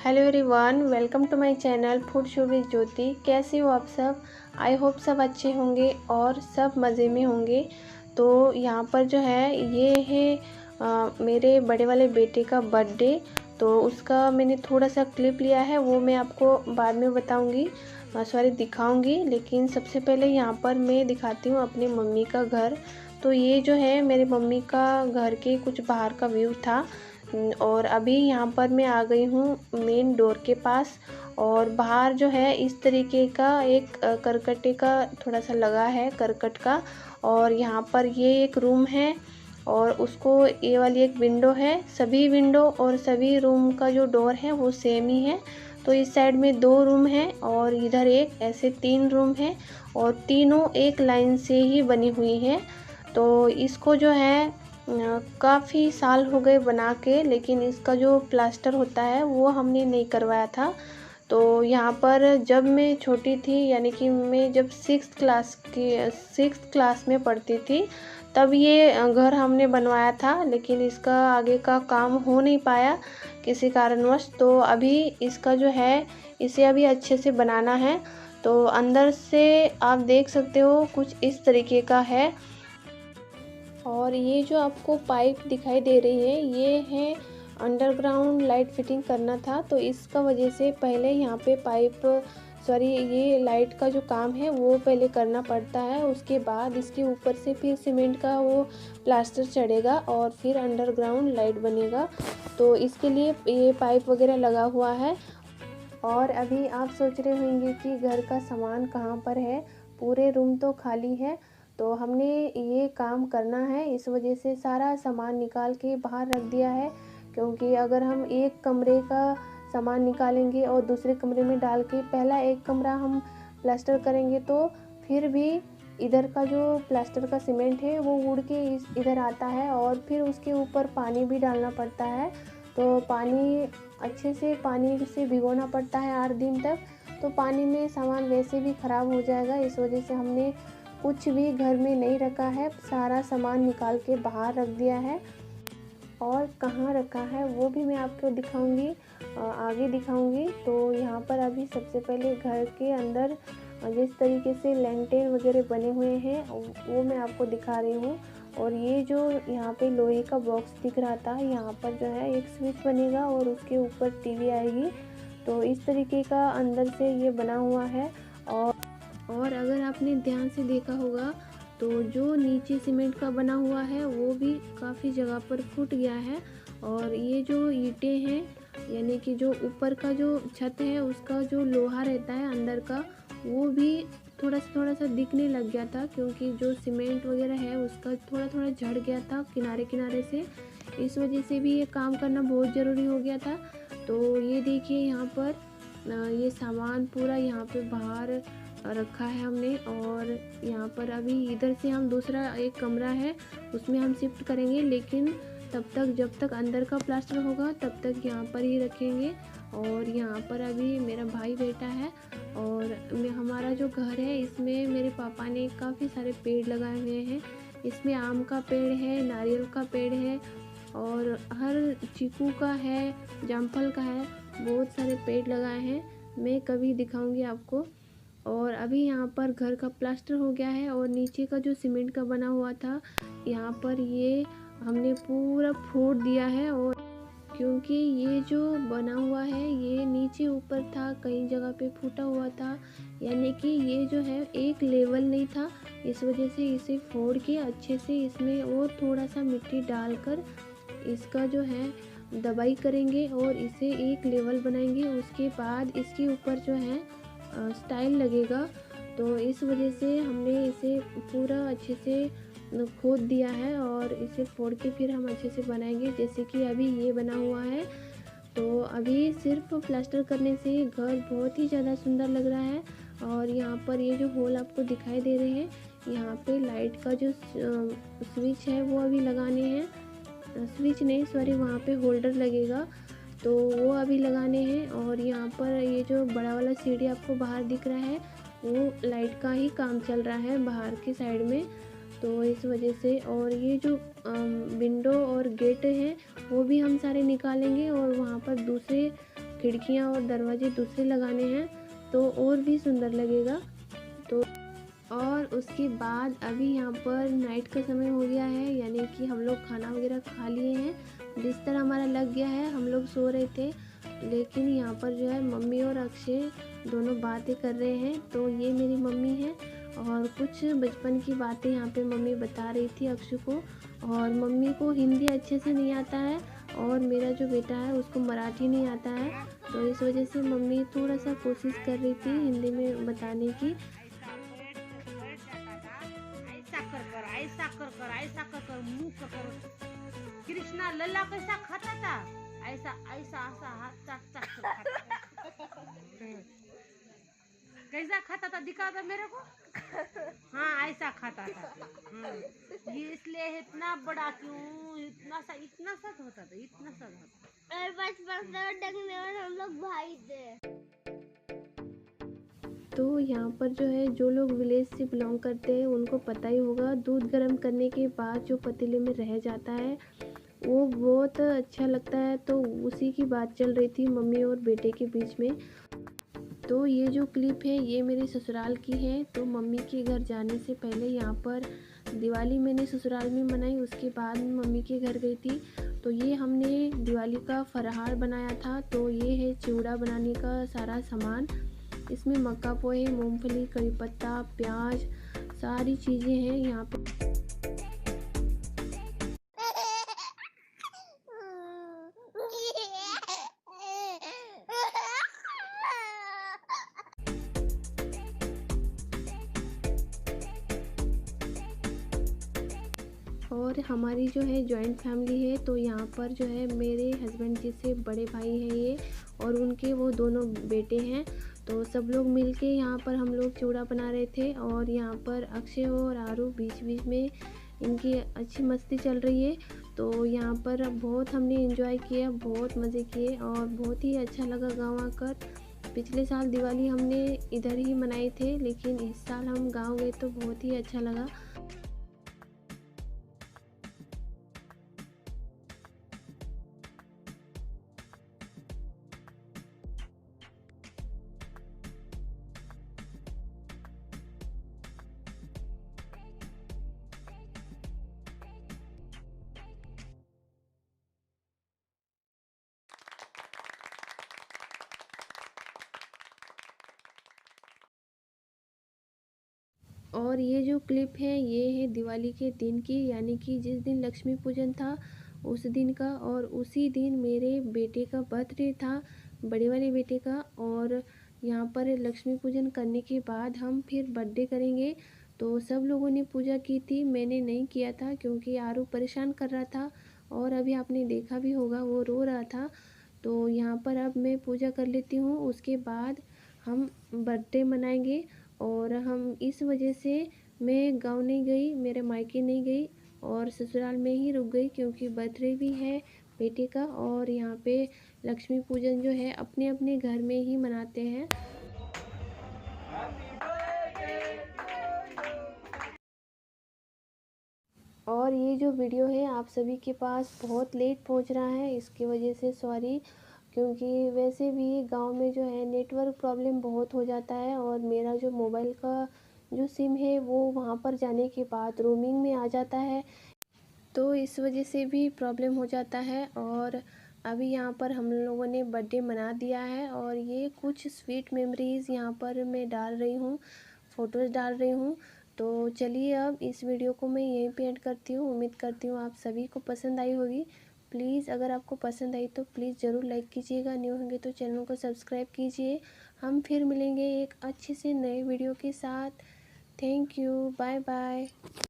Hello everyone, welcome to my channel food show with Jyoti. कैसे हो आप सब? आई होप सब अच्छे होंगे और सब मज़े में होंगे। तो यहाँ पर जो है ये है मेरे बड़े वाले बेटे का बर्थडे। तो उसका मैंने थोड़ा सा क्लिप लिया है, वो मैं आपको बाद में बताऊँगी, सॉरी दिखाऊँगी। लेकिन सबसे पहले यहाँ पर मैं दिखाती हूँ अपनी मम्मी का घर। तो ये जो है मेरी मम्मी का घर के कुछ बाहर का व्यू था। और अभी यहाँ पर मैं आ गई हूँ मेन डोर के पास। और बाहर जो है इस तरीके का एक करकटे का थोड़ा सा लगा है, करकट का। और यहाँ पर ये एक रूम है और उसको ये वाली एक विंडो है। सभी विंडो और सभी रूम का जो डोर है वो सेम ही है। तो इस साइड में 2 रूम है और इधर एक, ऐसे 3 रूम है और तीनों एक लाइन से ही बनी हुई है। तो इसको जो है काफ़ी साल हो गए बना के, लेकिन इसका जो प्लास्टर होता है वो हमने नहीं करवाया था। तो यहाँ पर जब मैं छोटी थी, यानी कि मैं जब 6th क्लास में पढ़ती थी, तब ये घर हमने बनवाया था। लेकिन इसका आगे का काम हो नहीं पाया किसी कारणवश। तो अभी इसका जो है इसे अभी अच्छे से बनाना है। तो अंदर से आप देख सकते हो कुछ इस तरीके का है। और ये जो आपको पाइप दिखाई दे रही है ये है अंडरग्राउंड लाइट फिटिंग करना था। तो इसका वजह से पहले यहाँ पे ये लाइट का जो काम है वो पहले करना पड़ता है। उसके बाद इसके ऊपर से फिर सीमेंट का वो प्लास्टर चढ़ेगा और फिर अंडरग्राउंड लाइट बनेगा। तो इसके लिए ये पाइप वगैरह लगा हुआ है। और अभी आप सोच रहे होंगे कि घर का सामान कहाँ पर है, पूरे रूम तो खाली है। तो हमने ये काम करना है, इस वजह से सारा सामान निकाल के बाहर रख दिया है। क्योंकि अगर हम एक कमरे का सामान निकालेंगे और दूसरे कमरे में डाल के पहला एक कमरा हम प्लास्टर करेंगे, तो फिर भी इधर का जो प्लास्टर का सीमेंट है वो उड़ के इधर आता है और फिर उसके ऊपर पानी भी डालना पड़ता है। तो अच्छे से पानी से भिगोना पड़ता है 8 दिन तक। तो पानी में सामान वैसे भी ख़राब हो जाएगा, इस वजह से हमने कुछ भी घर में नहीं रखा है, सारा सामान निकाल के बाहर रख दिया है। और कहाँ रखा है वो भी मैं आपको दिखाऊंगी, आगे दिखाऊंगी। तो यहाँ पर अभी सबसे पहले घर के अंदर जिस तरीके से लैंटेन वगैरह बने हुए हैं वो मैं आपको दिखा रही हूँ। और ये जो यहाँ पे लोहे का बॉक्स दिख रहा था, यहाँ पर जो है एक स्विच बनेगा और उसके ऊपर टीवी आएगी। तो इस तरीके का अंदर से ये बना हुआ है। और अगर आपने ध्यान से देखा होगा तो जो नीचे सीमेंट का बना हुआ है वो भी काफ़ी जगह पर फूट गया है। और ये जो ईंटें हैं, यानी कि जो ऊपर का जो छत है उसका जो लोहा रहता है अंदर का, वो भी थोड़ा सा दिखने लग गया था। क्योंकि जो सीमेंट वगैरह है उसका थोड़ा झड़ गया था किनारे किनारे से। इस वजह से भी ये काम करना बहुत ज़रूरी हो गया था। तो ये देखिए यहाँ पर ये सामान पूरा यहाँ पे बाहर रखा है हमने। और यहाँ पर अभी इधर से हम दूसरा एक कमरा है उसमें हम शिफ्ट करेंगे, लेकिन जब तक अंदर का प्लास्टर होगा तब तक यहाँ पर ही रखेंगे। और यहाँ पर अभी मेरा भाई बैठा है और हमारा जो घर है इसमें मेरे पापा ने काफ़ी सारे पेड़ लगाए हुए हैं। इसमें आम का पेड़ है, नारियल का पेड़ है और हर चीकू का है, जामफल का है, बहुत सारे पेड़ लगाए हैं। मैं कभी दिखाऊंगी आपको। और अभी यहाँ पर घर का प्लास्टर हो गया है और नीचे का जो सीमेंट का बना हुआ था यहाँ पर ये हमने पूरा फोड़ दिया है। और क्योंकि ये जो बना हुआ है ये नीचे ऊपर था, कई जगह पे फूटा हुआ था, यानी कि ये जो है एक लेवल नहीं था। इस वजह से इसे फोड़ के अच्छे से इसमें और थोड़ा सा मिट्टी डालकर इसका जो है दबाई करेंगे और इसे एक लेवल बनाएंगे। उसके बाद इसके ऊपर जो है स्टाइल लगेगा। तो इस वजह से हमने इसे पूरा अच्छे से खोद दिया है और इसे फोड़ के फिर हम अच्छे से बनाएंगे, जैसे कि अभी ये बना हुआ है। तो अभी सिर्फ प्लास्टर करने से घर बहुत ही ज़्यादा सुंदर लग रहा है। और यहाँ पर ये जो होल आपको दिखाई दे रहे हैं, यहाँ पे लाइट का जो स्विच है वो अभी लगाने हैं, स्विच नहीं सॉरी, वहाँ पे होल्डर लगेगा तो वो अभी लगाने हैं। और यहाँ पर ये जो बड़ा वाला सीढ़ी आपको बाहर दिख रहा है वो लाइट का ही काम चल रहा है बाहर की साइड में। तो इस वजह से, और ये जो विंडो और गेट हैं वो भी हम सारे निकालेंगे और वहाँ पर दूसरे खिड़कियाँ और दरवाजे दूसरे लगाने हैं तो और भी सुंदर लगेगा। तो और उसके बाद अभी यहाँ पर नाइट का समय हो गया है, यानी कि हम लोग खाना वगैरह खा लिए हैं, बिस्तर हमारा लग गया है, हम लोग सो रहे थे। लेकिन यहाँ पर जो है मम्मी और अक्षय दोनों बातें कर रहे हैं। तो ये मेरी मम्मी है और कुछ बचपन की बातें यहाँ पे मम्मी बता रही थी अक्षय को। और मम्मी को हिंदी अच्छे से नहीं आता है और मेरा जो बेटा है उसको मराठी नहीं आता है, तो इस वजह से मम्मी थोड़ा सा कोशिश कर रही थी हिंदी में बताने की। ऐसा कर मुंह कर कृष्णा लल्ला कैसा खाता था, ऐसा ऐसा ऐसा हाथ चाक चाक खाता कैसा खाता था, दिखा दो मेरे को। हाँ ऐसा खाता था। ये इसलिए इतना बड़ा क्यों, इतना सा होता था, इतना सा होता। और बस और हम लोग भाई थे। तो यहाँ पर जो है जो लोग विलेज से बिलोंग करते हैं उनको पता ही होगा, दूध गर्म करने के बाद जो पतीले में रह जाता है वो बहुत अच्छा लगता है। तो उसी की बात चल रही थी मम्मी और बेटे के बीच में। तो ये जो क्लिप है ये मेरे ससुराल की है। तो मम्मी के घर जाने से पहले यहाँ पर दिवाली मैंने ससुराल में मनाई, उसके बाद मम्मी के घर गई थी। तो ये हमने दिवाली का फराहार बनाया था। तो ये है चिवड़ा बनाने का सारा सामान, इसमें मक्का पोहे, मूंगफली, करी पत्ता, प्याज, सारी चीज़ें हैं यहाँ पे। और हमारी जो है जॉइंट फैमिली है। तो यहाँ पर जो है मेरे हस्बैंड जी से बड़े भाई हैं ये, और उनके वो दोनों बेटे हैं। तो सब लोग मिलके यहाँ पर हम लोग चिवड़ा बना रहे थे। और यहाँ पर अक्षय और आरू बीच बीच में इनकी अच्छी मस्ती चल रही है। तो यहाँ पर बहुत हमने एंजॉय किया, बहुत मज़े किए और बहुत ही अच्छा लगा गाँव आकर। पिछले साल दिवाली हमने इधर ही मनाए थे, लेकिन इस साल हम गाँव गए तो बहुत ही अच्छा लगा। और ये जो क्लिप है ये है दिवाली के दिन की, यानी कि जिस दिन लक्ष्मी पूजन था उस दिन का। और उसी दिन मेरे बेटे का बर्थडे था, बड़े वाले बेटे का। और यहाँ पर लक्ष्मी पूजन करने के बाद हम फिर बर्थडे करेंगे। तो सब लोगों ने पूजा की थी, मैंने नहीं किया था क्योंकि आरू परेशान कर रहा था और अभी आपने देखा भी होगा वो रो रहा था। तो यहाँ पर अब मैं पूजा कर लेती हूँ, उसके बाद हम बर्थडे मनाएंगे। और हम इस वजह से मैं गांव नहीं गई, मेरे मायके नहीं गई और ससुराल में ही रुक गई, क्योंकि बर्थडे भी है बेटे का। और यहाँ पे लक्ष्मी पूजन जो है अपने अपने घर में ही मनाते हैं। और ये जो वीडियो है आप सभी के पास बहुत लेट पहुंच रहा है, इसकी वजह से सॉरी, क्योंकि वैसे भी गांव में जो है नेटवर्क प्रॉब्लम बहुत हो जाता है। और मेरा जो मोबाइल का जो सिम है वो वहाँ पर जाने के बाद रोमिंग में आ जाता है, तो इस वजह से भी प्रॉब्लम हो जाता है। और अभी यहाँ पर हम लोगों ने बर्थडे मना दिया है और ये कुछ स्वीट मेमोरीज़ यहाँ पर मैं डाल रही हूँ, फ़ोटोज़ डाल रही हूँ। तो चलिए अब इस वीडियो को मैं यहीं पे एंड करती हूँ। उम्मीद करती हूँ आप सभी को पसंद आई होगी। प्लीज़ अगर आपको पसंद आई तो प्लीज़ ज़रूर लाइक कीजिएगा, न्यू होंगे तो चैनल को सब्सक्राइब कीजिए। हम फिर मिलेंगे एक अच्छे से नए वीडियो के साथ। Thank you, bye bye.